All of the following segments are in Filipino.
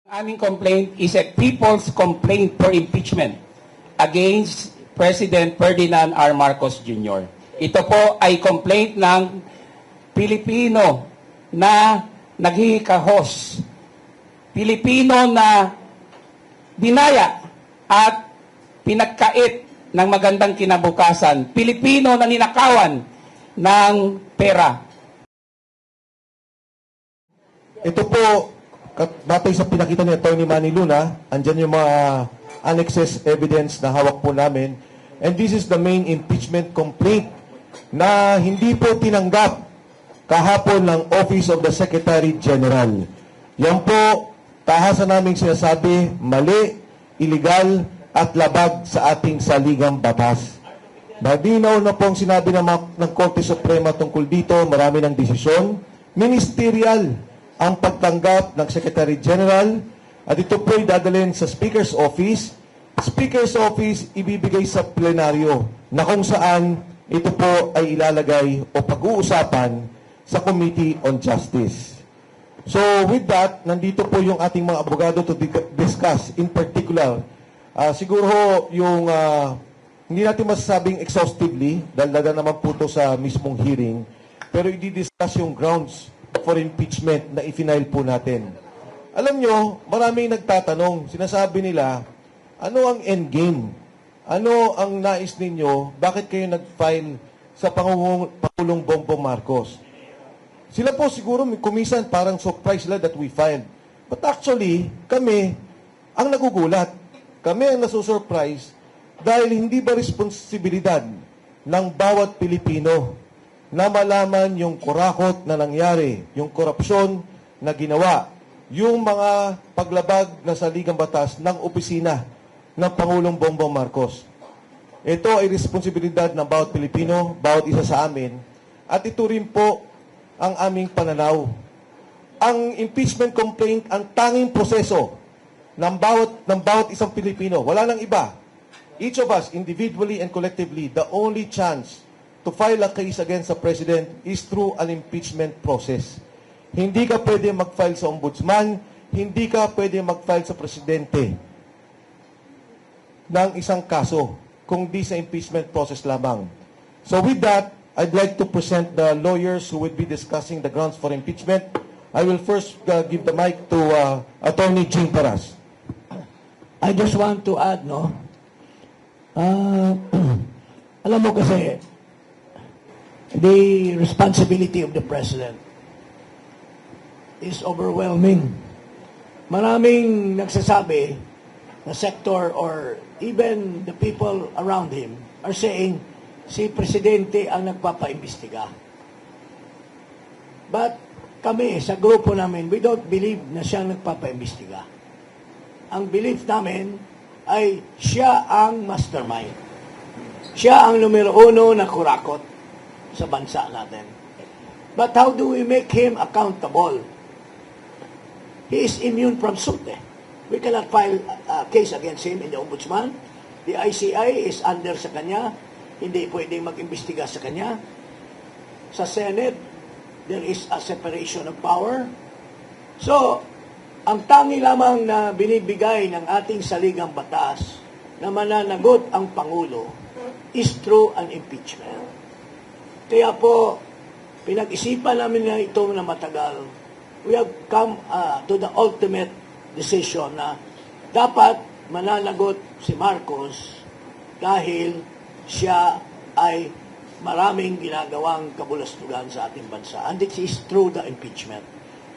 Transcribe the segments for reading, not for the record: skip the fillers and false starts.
Aming complaint is a people's complaint for impeachment against President Ferdinand R. Marcos Jr. Ito po ay complaint ng Pilipino na naghihikahos. Pilipino na dinaya at pinagkait ng magandang kinabukasan. Pilipino na ninakawan ng pera. Ito po, batay sa pinakita ni Atty. Manny Luna, andyan yung mga annexes evidence na hawak po namin. And this is the main impeachment complaint na hindi po tinanggap kahapon ng Office of the Secretary General. Yan po, tahasan namin sinasabi, mali, illegal, at labag sa ating saligang batas. Malinaw na pong sinabi ng Korte Suprema tungkol dito, marami ng desisyon, ministerial ang pagtanggap ng Secretary General at ito po ay dadalhin sa Speaker's Office. Speaker's Office ibibigay sa plenaryo na kung saan ito po ay ilalagay o pag-uusapan sa Committee on Justice. So with that, nandito po yung ating mga abogado to discuss in particular. Siguro yung hindi natin masasabing exhaustively dahil dadan naman po ito sa mismong hearing, pero i-discuss yung grounds for impeachment na i-final po natin. Alam nyo, maraming nagtatanong, sinasabi nila, ano ang endgame? Ano ang nais ninyo? Bakit kayo nag-file sa Pangulong Bongbong Marcos? Sila po siguro kumisan parang surprise sila that we filed. But actually, kami ang nagugulat. Kami ang nasusurprise dahil hindi ba responsibilidad ng bawat Pilipino na malaman yung kurakot na nangyari, yung korupsyon na ginawa, yung mga paglabag na saligang batas ng opisina ng Pangulong Bongbong Marcos. Ito ay responsibilidad ng bawat Pilipino, bawat isa sa amin, at ito rin po ang aming pananaw. Ang impeachment complaint, ang tanging proseso ng bawat isang Pilipino, wala nang iba. Each of us, individually and collectively, the only chance to file a case against a president is through an impeachment process. Hindi ka pwede mag-file sa ombudsman, hindi ka pwede mag-file sa presidente ng isang kaso, kung di sa impeachment process lamang. So with that, I'd like to present the lawyers who will be discussing the grounds for impeachment. I will first give the mic to Attorney Jing Paras. I just want to add, alam mo kasi, the responsibility of the president is overwhelming. Maraming nagsasabi na sector or even the people around him are saying si presidente ang nagpapaimbestiga. But kami sa grupo namin, we don't believe na siya ang nagpapaimbestiga. Ang belief namin ay siya ang mastermind. Siya ang numero uno na kurakot sa bansa natin. But how do we make him accountable? He is immune from suit. We cannot file a case against him in the ombudsman. The ICI is under sa kanya. Hindi pwedeng mag-imbestiga sa kanya. Sa Senate, there is a separation of power. So, ang tangi lamang na binibigay ng ating saligang batas na mananagot ang Pangulo is through an impeachment. Kaya po, pinag-isipan namin na ito na matagal. We have come to the ultimate decision na dapat mananagot si Marcos dahil siya ay maraming ginagawang kabulastugan sa ating bansa. And it is through the impeachment.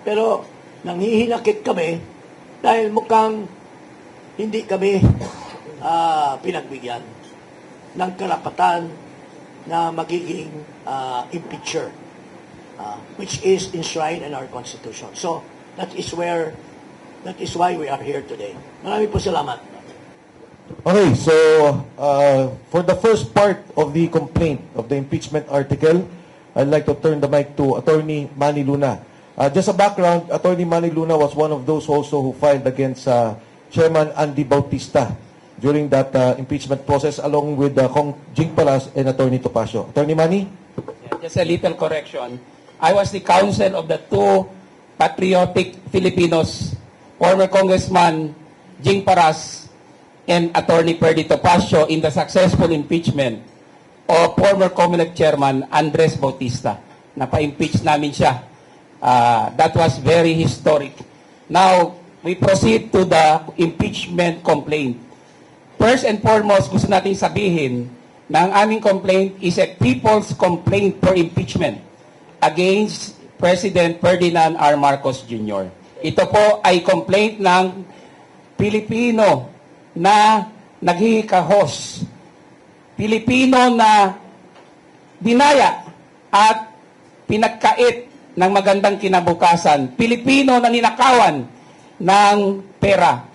Pero nanghihinakit kami dahil mukhang hindi kami pinagbigyan ng karapatan na magiging impeacher, which is enshrined in our Constitution. So, that is why we are here today. Maraming po salamat. Okay, so for the first part of the complaint of the impeachment article, I'd like to turn the mic to Attorney Manny Luna. Just a background, Attorney Manny Luna was one of those also who filed against Chairman Andy Bautista during that impeachment process along with Kong Jing Paras and Attorney Topacio. Attorney Manny? Yeah, just a little correction. I was the counsel of the two patriotic Filipinos former Congressman Jing Paras and Attorney Perdy Topacio in the successful impeachment of former COMELEC Chairman Andres Bautista. Napa-impeach namin siya. That was very historic. Now, we proceed to the impeachment complaint. First and foremost, gusto natin sabihin na ang aming complaint is a people's complaint for impeachment against President Ferdinand R. Marcos Jr. Ito po ay complaint ng Pilipino na naghihikahos. Pilipino na dinaya at pinagkait ng magandang kinabukasan. Pilipino na ninakawan ng pera.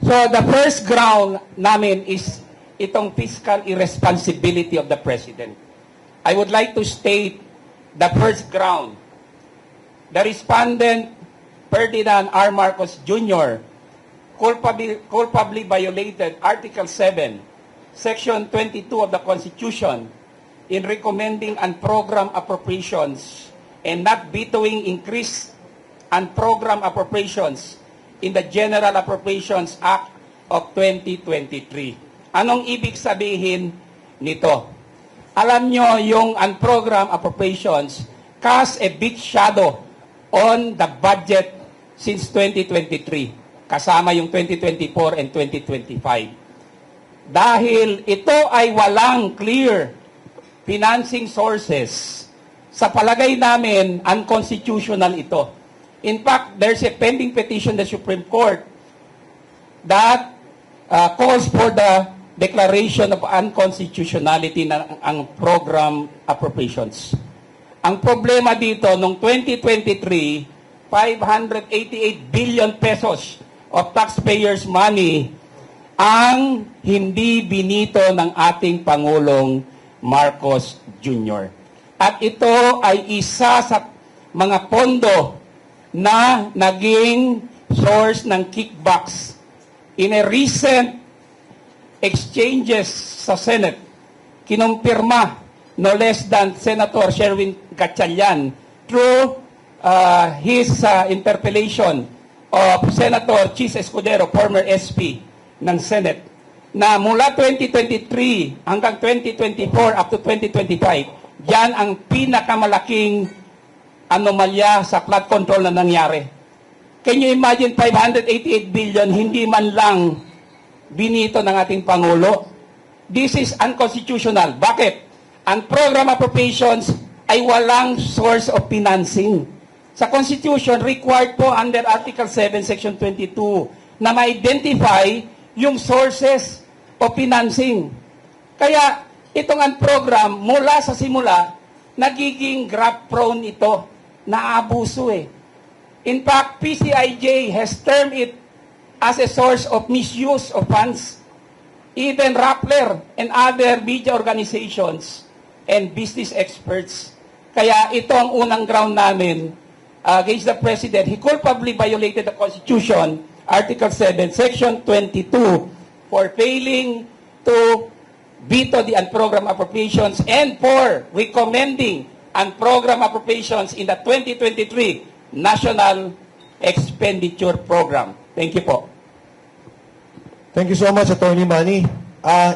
So the first ground namin is itong fiscal irresponsibility of the President. I would like to state the first ground. The respondent, Ferdinand R. Marcos Jr., culpably violated Article 7, Section 22 of the Constitution in recommending unprogrammed appropriations and not vetoing increased unprogrammed appropriations in the General Appropriations Act of 2023. Anong ibig sabihin nito? Alam nyo, yung unprogrammed appropriations cast a big shadow on the budget since 2023, kasama yung 2024 and 2025. Dahil ito ay walang clear financing sources, sa palagay namin, unconstitutional ito. In fact, there's a pending petition in the Supreme Court that calls for the declaration of unconstitutionality ng ang program appropriations. Ang problema dito, noong 2023, 588 billion pesos of taxpayers' money ang hindi binito ng ating Pangulong Marcos Jr. At ito ay isa sa mga pondo na naging source ng kickbacks. In a recent exchanges sa Senate, kinumpirma no less than Senator Sherwin Gatchalian through his interpellation of Senator Chis Escudero, former SP ng Senate, na mula 2023 hanggang 2024 up to 2025, yan ang pinakamalaking anomalya sa flood control na nangyari. Can you imagine 588 billion hindi man lang binito ng ating Pangulo? This is unconstitutional. Bakit? Ang program appropriations ay walang source of financing. Sa Constitution, required po under Article 7, Section 22 na ma-identify yung sources of financing. Kaya itong program mula sa simula, nagiging grab-prone ito, naabuso eh. In fact, PCIJ has termed it as a source of misuse of funds. Even Rappler and other media organizations and business experts. Kaya ito ang unang ground namin against the President. He culpably violated the Constitution, Article 7, Section 22, for failing to veto the unprogrammed appropriations and for recommending unprogrammed appropriations in the 2023 National Expenditure Program. Thank you po. Thank you so much, Attorney Manny.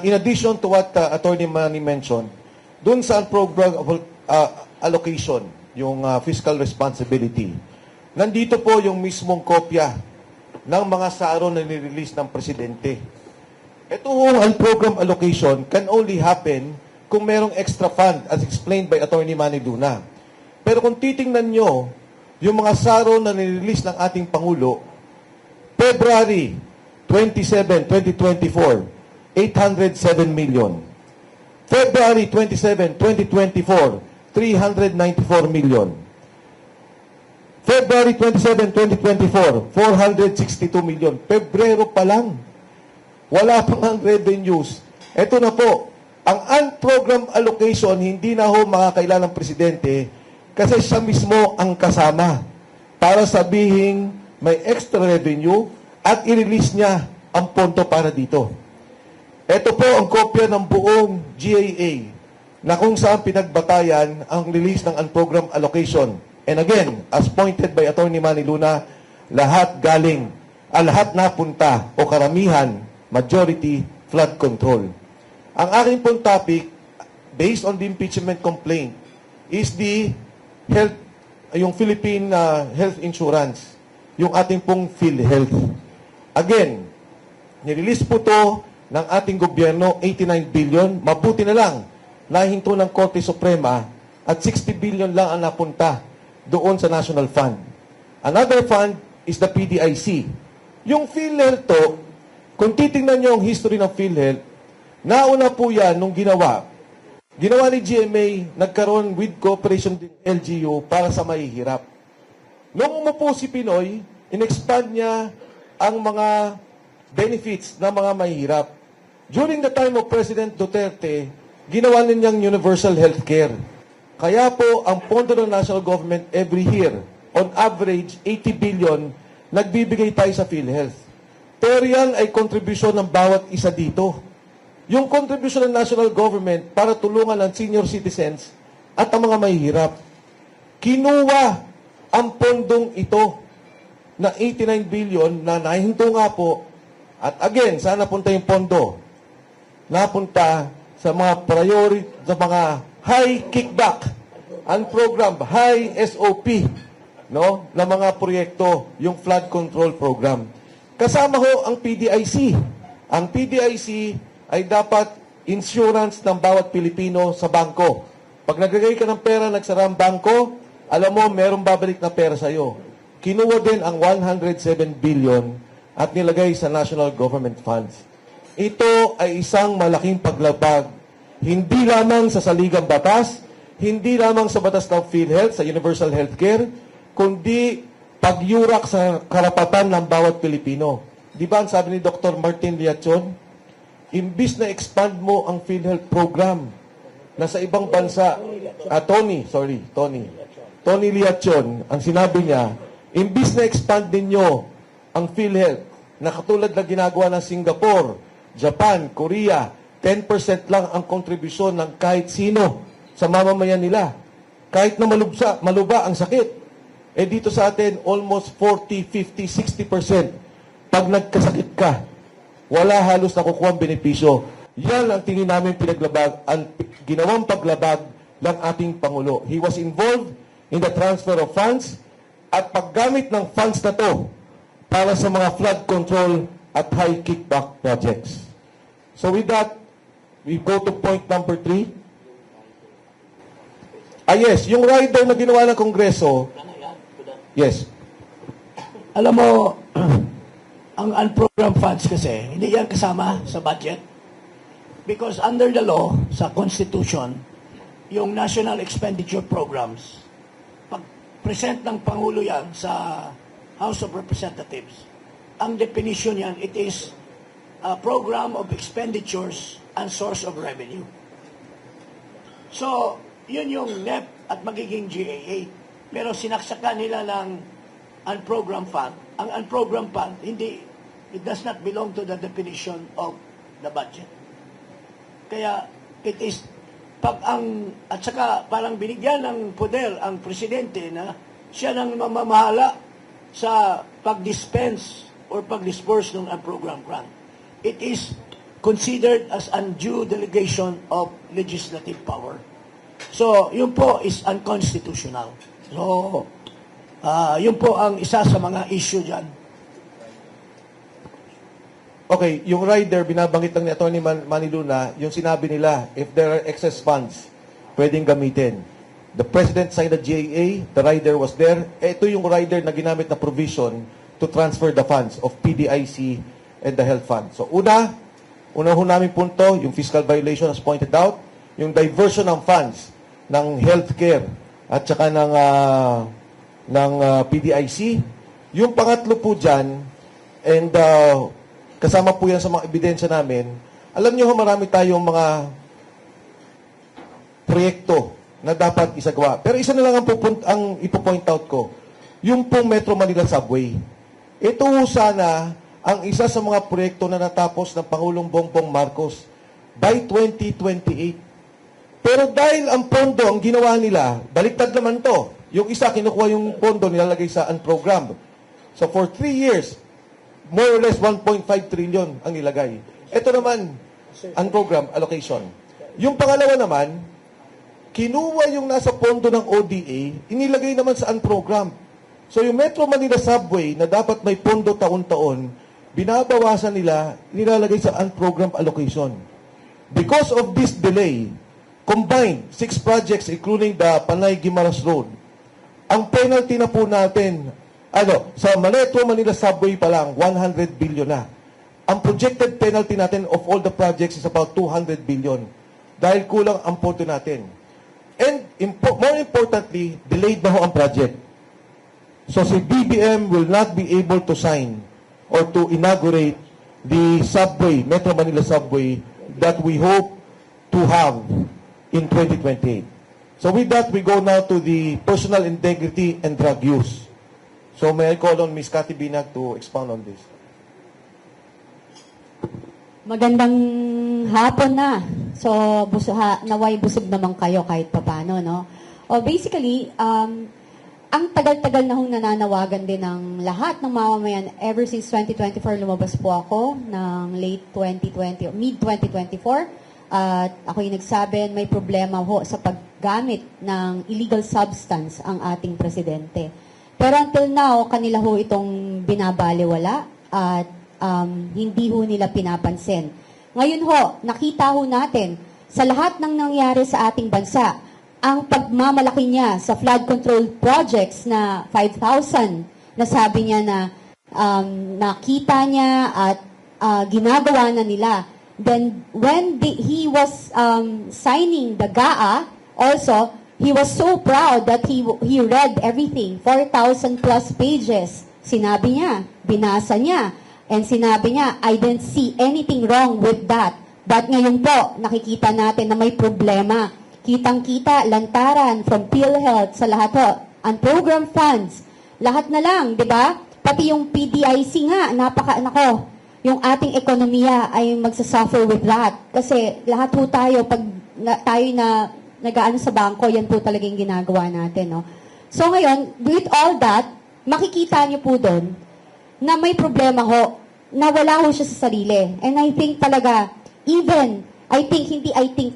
In addition to what Attorney Manny mentioned, dun sa program allocation, yung fiscal responsibility, nandito po yung mismong kopya ng mga saro na nirelease ng Presidente. Itong program allocation can only happen kung merong extra fund as explained by Attorney Manny Luna. Pero kung titingnan nyo, yung mga saro na nirelease ng ating Pangulo, February 27, 2024, 807 million. February 27, 2024, 394 million. February 27, 2024, 462 million. Pebrero pa lang. Wala pang ang revenues. Ito na po. Ang unprogrammed allocation, hindi na ho makakailan ng Presidente kasi siya mismo ang kasama para sabihin may extra revenue at i-release niya ang pondo para dito. Ito po ang kopya ng buong GAA na kung saan pinagbatayan ang release ng unprogrammed allocation. And again, as pointed by Attorney Manny Luna, lahat galing lahat napunta o karamihan, majority, flood control. Ang aking pong topic, based on the impeachment complaint, is the health, yung Philippine health insurance, yung ating pong PhilHealth. Again, nirelease po to ng ating gobyerno, 89 billion, mabuti na lang, nahinto ng Korte Suprema at 60 billion lang ang napunta doon sa National Fund. Another fund is the PDIC. Yung PhilHealth to, kung titingnan nyo ang history ng PhilHealth, nauna po yan nung ginawa ni GMA, nagkaroon with cooperation ng LGU para sa mahihirap. Nung umupo si Pinoy, in-expand niya ang mga benefits ng mga mahihirap. During the time of President Duterte, ginawa niyang universal healthcare. Kaya po, ang pondo ng national government every year, on average, 80 billion, nagbibigay tayo sa PhilHealth. Pero yan ay kontribusyon ng bawat isa dito. Yung kontribusyon ng national government para tulungan ang senior citizens at ang mga mahihirap. Kinuha ang pondong ito na 89 billion na nahinto nga po. At again, saan napunta yung pondo? Napunta sa mga priority, sa mga high kickback and program, high SOP, no, na mga proyekto, yung flood control program. Kasama ho ang PDIC. Ang PDIC ay dapat insurance ng bawat Pilipino sa bangko. Pag naglagay ka ng pera, nagsara ang bangko, alam mo, merong babalik na pera sa'yo. Kinuha din ang 107 billion at nilagay sa national government funds. Ito ay isang malaking paglabag, hindi lamang sa saligang batas, hindi lamang sa batas ng PhilHealth, sa universal healthcare, kundi pagyurak sa karapatan ng bawat Pilipino. Di ba ang sabi ni Dr. Martin Liachon, imbis na expand mo ang PhilHealth program na sa ibang bansa, Tony Liachon, ang sinabi niya, imbis na expand ninyo ang PhilHealth na katulad na ginagawa ng Singapore, Japan, Korea, 10% lang ang kontribusyon ng kahit sino sa mamamayan nila. Kahit na maluba ang sakit. Eh dito sa atin, almost 40, 50, 60%. Pag nagkasakit ka, wala halos nakukuha ang benepisyo. Yan ang tingin namin pinaglabag, ang ginawang paglabag ng ating Pangulo. He was involved in the transfer of funds at paggamit ng funds na to para sa mga flood control at high kickback projects. So with that, we go to point number 3. Yes, yung rider na ginawa ng Kongreso, yes. Alam mo, ang unprogrammed funds kasi, hindi yan kasama sa budget. Because under the law, sa Constitution, yung National Expenditure Programs, pag-present ng Pangulo yan sa House of Representatives, ang definition yan, it is a program of expenditures and source of revenue. So, yun yung NEP at magiging GAA. Pero sinaksakan nila ng unprogrammed fund. Ang unprogrammed fund, it does not belong to the definition of the budget. Kaya, it is, at saka parang binigyan ng poder ang presidente na siya nang mamamahala sa pag-dispense or pag-disperse ng unprogrammed grant. It is considered as undue delegation of legislative power. So, yun po is unconstitutional. So, yun po ang isa sa mga issue dyan. Okay, yung rider, binabanggit lang ni Atty. Manny Luna, yung sinabi nila, if there are excess funds, pwedeng gamitin. The President signed the GAA, the rider was there. Ito yung rider na ginamit na provision to transfer the funds of PDIC and the health fund. So, una ho namin punto, yung fiscal violation as pointed out, yung diversion ng funds ng healthcare at saka ng PDIC. Yung pangatlo po dyan, and kasama po yan sa mga ebidensya namin, alam nyo marami tayong mga proyekto na dapat isagawa. Pero isa na lang ang ipo-point out ko, yung pong Metro Manila Subway. Ito sana ang isa sa mga proyekto na natapos ng Pangulong Bongbong Marcos by 2028. Pero dahil ang pondo, ang ginawa nila, baliktad naman to. Yung isa, kinukuha yung pondo, nilalagay sa unprogrammed. So for 3 years, more or less 1.5 trillion ang nilagay. Ito naman, ang program allocation. Yung pangalawa naman, kinuha yung nasa pondo ng ODA, inilagay naman sa unprogram. So yung Metro Manila Subway na dapat may pondo taon-taon, binabawasan nila, nilalagay sa unprogram allocation. Because of this delay, combined 6 projects including the Panay-Guimaras Road, ang penalty na po natin, sa Metro Manila Subway pa lang, 100 billion na. Ang projected penalty natin of all the projects is about 200 billion. Dahil kulang ang pondo natin. And more importantly, delayed na ho ang project. So si BBM will not be able to sign or to inaugurate the subway, Metro Manila Subway, that we hope to have in 2028. So with that, we go now to the personal integrity and drug use. So may I call on Ms. Cathy Binag to expound on this. Magandang hapon na. So, naway busog naman kayo kahit papano, no? Basically, ang tagal-tagal na hong nananawagan din ng lahat ng mamamayan. Ever since 2024, lumabas po ako ng late 2020, mid-2024. At ako yung nagsabi, may problema ho sa paggamit ng illegal substance ang ating presidente. Pero until now, kanila ho itong binabaliwala at hindi ho nila pinapansin. Ngayon ho, nakita ho natin sa lahat ng nangyari sa ating bansa, ang pagmamalaki niya sa flood control projects na 5,000 na sabi niya na nakita niya at ginagawa na nila. Then when he was signing the GAA, also, he was so proud that he read everything, 4,000 plus pages. Sinabi niya, binasa niya, and sinabi niya, I didn't see anything wrong with that. But ngayon po, nakikita natin na may problema. Kitang-kita, lantaran, from PhilHealth, sa lahat po, ang program funds, lahat na lang, di ba? Pati yung PDIC nga, yung ating ekonomiya ay magsasuffer with that. Kasi lahat po tayo, pag tayo na nag-aano sa bangko, yan po talagang ginagawa natin, no? So ngayon, with all that, makikita niyo po doon na may problema ho, na wala ho siya sa sarili. And I think talaga,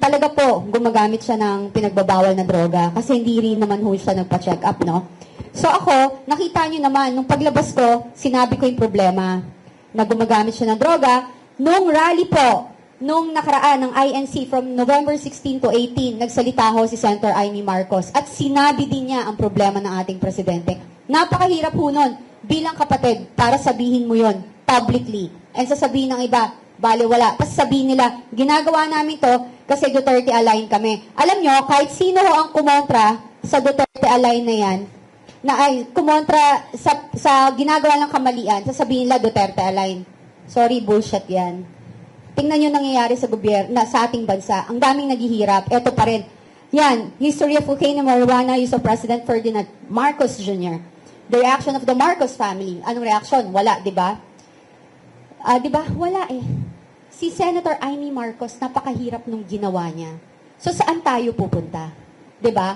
talaga po, gumagamit siya ng pinagbabawal na droga kasi hindi rin naman ho siya nagpa-check up, no? So ako, nakita niyo naman, nung paglabas ko, sinabi ko yung problema na gumagamit siya ng droga. Nung rally po, nung nakaraan ng INC from November 16 to 18, nagsalita ho si Senator Amy Marcos at sinabi din niya ang problema ng ating presidente. Napakahirap ho nun bilang kapatid para sabihin mo yon publicly. And sasabihin ng iba, baliwala. Tapos sabihin nila, ginagawa namin to kasi Duterte align kami. Alam nyo, kahit sino ho ang kumontra sa Duterte align na yan, na ay kumontra sa ginagawa ng kamalian, sasabihin nila Duterte align. Sorry, bullshit yan. Tingnan nyo nangyayari sa gobyerno, sa ating bansa. Ang daming naghihirap. Eto pa rin. Yan, history of cocaine and marijuana use of President Ferdinand Marcos Jr. The reaction of the Marcos family. Anong reaction? Wala, di ba? Di ba? Wala eh. Si Senator Amy Marcos, napakahirap nung ginawa niya. So, saan tayo pupunta? Di ba?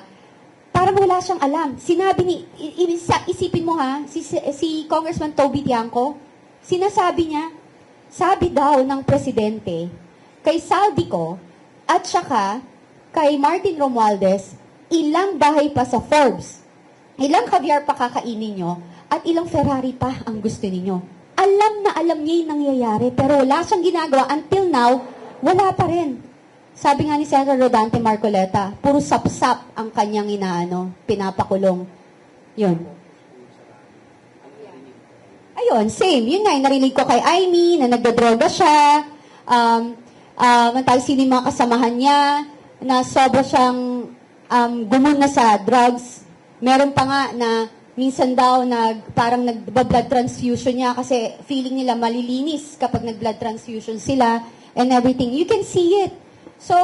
Parang wala siyang alam. Sinabi isipin mo ha, si Congressman Toby Tiangco, sinasabi niya, sabi daw ng presidente, kay Saldico, at saka kay Martin Romualdez, ilang bahay pa sa Forbes, ilang caviar pa kakainin nyo, at ilang Ferrari pa ang gusto ninyo. Alam na alam niya yung nangyayari, pero wala siyang ginagawa. Until now, wala pa rin. Sabi nga ni Senator Rodante Marcoleta, puro sapsap ang kanyang pinapakulong. Yun. Ayun, same. Yun nga, narinig ko kay Amy na nagdadroga siya. Sino yung mga kasamahan niya na sobra siyang gumuna sa drugs. Meron pa nga na minsan daw parang nag-blood transfusion niya kasi feeling nila malilinis kapag nag-blood transfusion sila and everything. You can see it. So,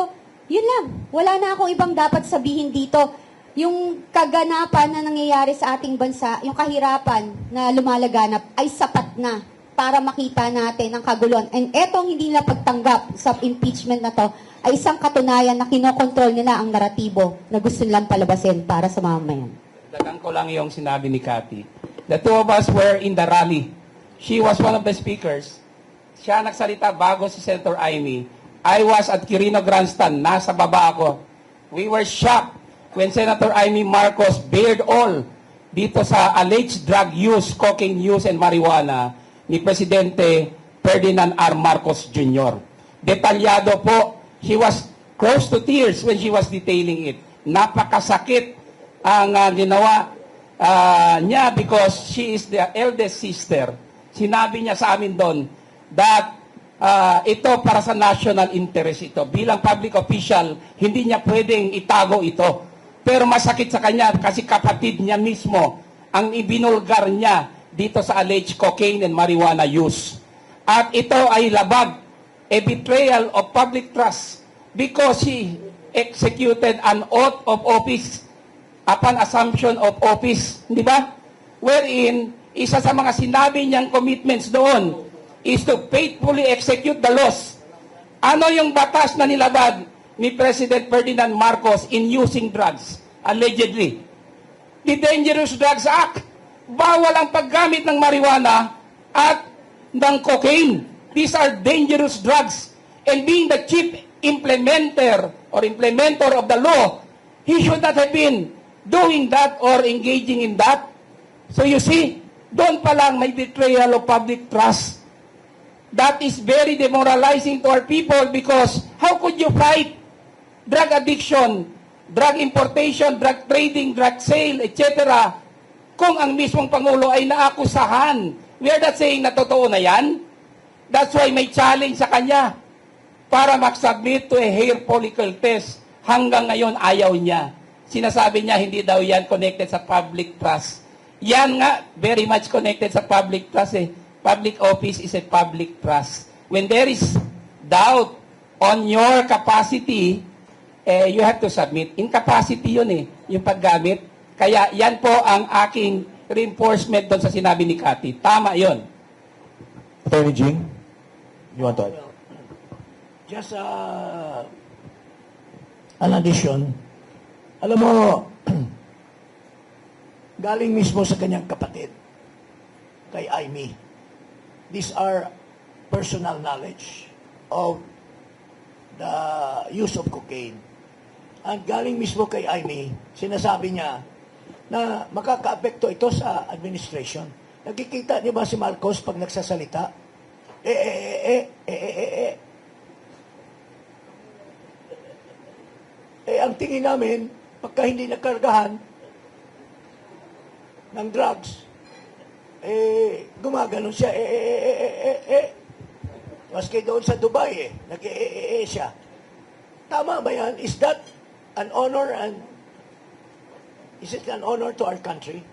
yun lang. Wala na akong ibang dapat sabihin dito. Yung kaganapan na nangyayari sa ating bansa, yung kahirapan na lumalaganap, ay sapat na para makita natin ang kaguluhan. And etong hindi nila pagtanggap sa impeachment na to, ay isang katunayan na kinokontrol nila ang naratibo na gusto nilang palabasin para sa mamamayan. Dagan ko lang yung sinabi ni Cathy. The two of us were in the rally. she was one of the speakers. Siya nagsalita bago si Senator Amy. I was at Quirino Grandstand, nasa baba ako. We were shocked when Senator Amy Marcos bared all dito sa alleged drug use, cocaine use, and marijuana ni Presidente Ferdinand R. Marcos Jr. Detalyado po, she was close to tears when she was detailing it. Napakasakit ang ginawa niya because she is the eldest sister. Sinabi niya sa amin doon that ito para sa national interest ito. Bilang public official, hindi niya pwedeng itago ito. Pero masakit sa kanya kasi kapatid niya mismo ang ibinulgar niya dito sa alleged cocaine and marijuana use. At ito ay labag, a betrayal of public trust because he executed an oath of office upon assumption of office. Di ba? Wherein, isa sa mga sinabi niyang commitments doon is to faithfully execute the laws. Ano yung batas na nilabag ni President Ferdinand Marcos in using drugs, allegedly? The Dangerous Drugs Act. Bawal ang paggamit ng marijuana at ng cocaine. These are dangerous drugs. And being the chief implementer of the law, he should not have been doing that or engaging in that. So you see, doon pa lang may betrayal of public trust. That is very demoralizing to our people because how could you fight drug addiction, drug importation, drug trading, drug sale, etc. kung ang mismong Pangulo ay naakusahan? We are not saying na totoo na yan. That's why may challenge sa kanya para mag-submit to a hair follicle test. Hanggang ngayon ayaw niya. Sinasabi niya hindi daw yan connected sa public trust. Yan nga, very much connected sa public trust eh. Public office is a public trust. When there is doubt on your capacity, you have to submit. Incapacity yun eh, yung paggamit. Kaya yan po ang aking reinforcement doon sa sinabi ni Cathy. Tama yun. Attorney Jing, you want to add? Just an addition. Alam mo, galing mismo sa kanyang kapatid, kay Amy. These are personal knowledge of the use of cocaine. Ang galing mismo kay Amy, sinasabi niya na makaka-apekto ito sa administration. Nakikita niyo ba si Marcos pag nagsasalita? Ang tingin namin, pagka hindi nagkargahan ng drugs, gumaganon siya, Maski doon sa Dubai, siya. Tama ba yan? Is that an honor and is it an honor to our country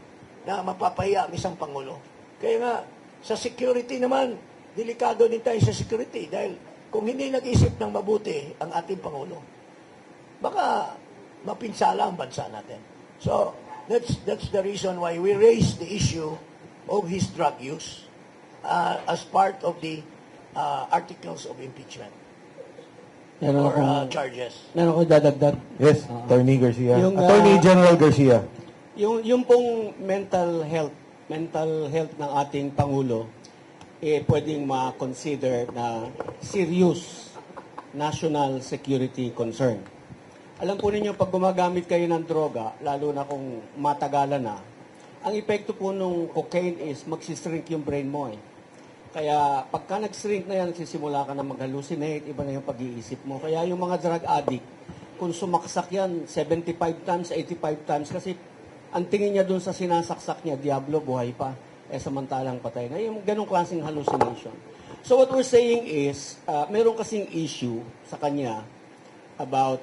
na mapapahiya ang isang Pangulo? Kaya nga, sa security naman, delikado din tayo sa security dahil kung hindi nag-isip ng mabuti ang ating Pangulo, baka mapinsala ang bansa natin. So, that's the reason why we raised the issue of his drug use as part of the articles of impeachment or charges. Meron ko dadagdag. Yes, Attorney Garcia. Yung, General Garcia. Yung pong mental health ng ating Pangulo, pwedeng ma-consider na serious national security concern. Alam po ninyo, pag gumagamit kayo ng droga, lalo na kung matagalan na, ang epekto po nung cocaine is magsishrink yung brain mo eh. Kaya pagka nag-shrink na yan, nagsisimula ka na mag-hallucinate, iba na yung pag-iisip mo. Kaya yung mga drug addict, kung sumaksak yan 75 times, 85 times, kasi ang tingin niya dun sa sinasaksak niya, Diablo, buhay pa. Samantalang patay na. Yung ganong klaseng hallucination. So what we're saying is, meron kasing issue sa kanya about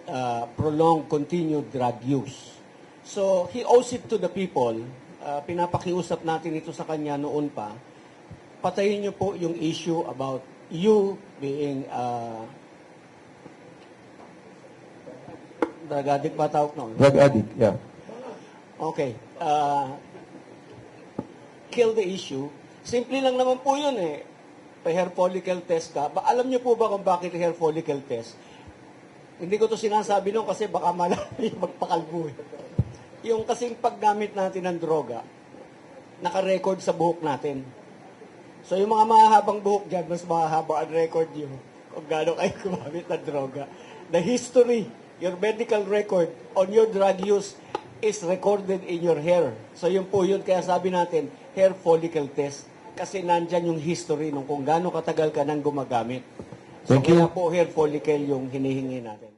prolonged, continued drug use. So he owes it to the people. Pinapakiusap natin ito sa kanya noon pa. Patayin niyo po yung issue about you being drug addict ba tawag noon? Drug addict, yeah. Okay. Kill the issue. Simple lang naman po yun eh. Pa-hair follicle test ka. Alam niyo po ba kung bakit hair follicle test? Hindi ko to sinasabi noon kasi baka malaki magpakalbo eh. Yung kasing paggamit natin ng droga, naka-record sa buhok natin. So yung mga mahahabang buhok dyan, mas mahahaba ang record nyo kung gaano kayo gumamit ng droga. The history, your medical record on your drug use is recorded in your hair. So yun po yun, kaya sabi natin, hair follicle test. Kasi nandyan yung history nung kung gaano katagal ka nang gumagamit. So Thank you. kaya po hair follicle yung hinihingi natin.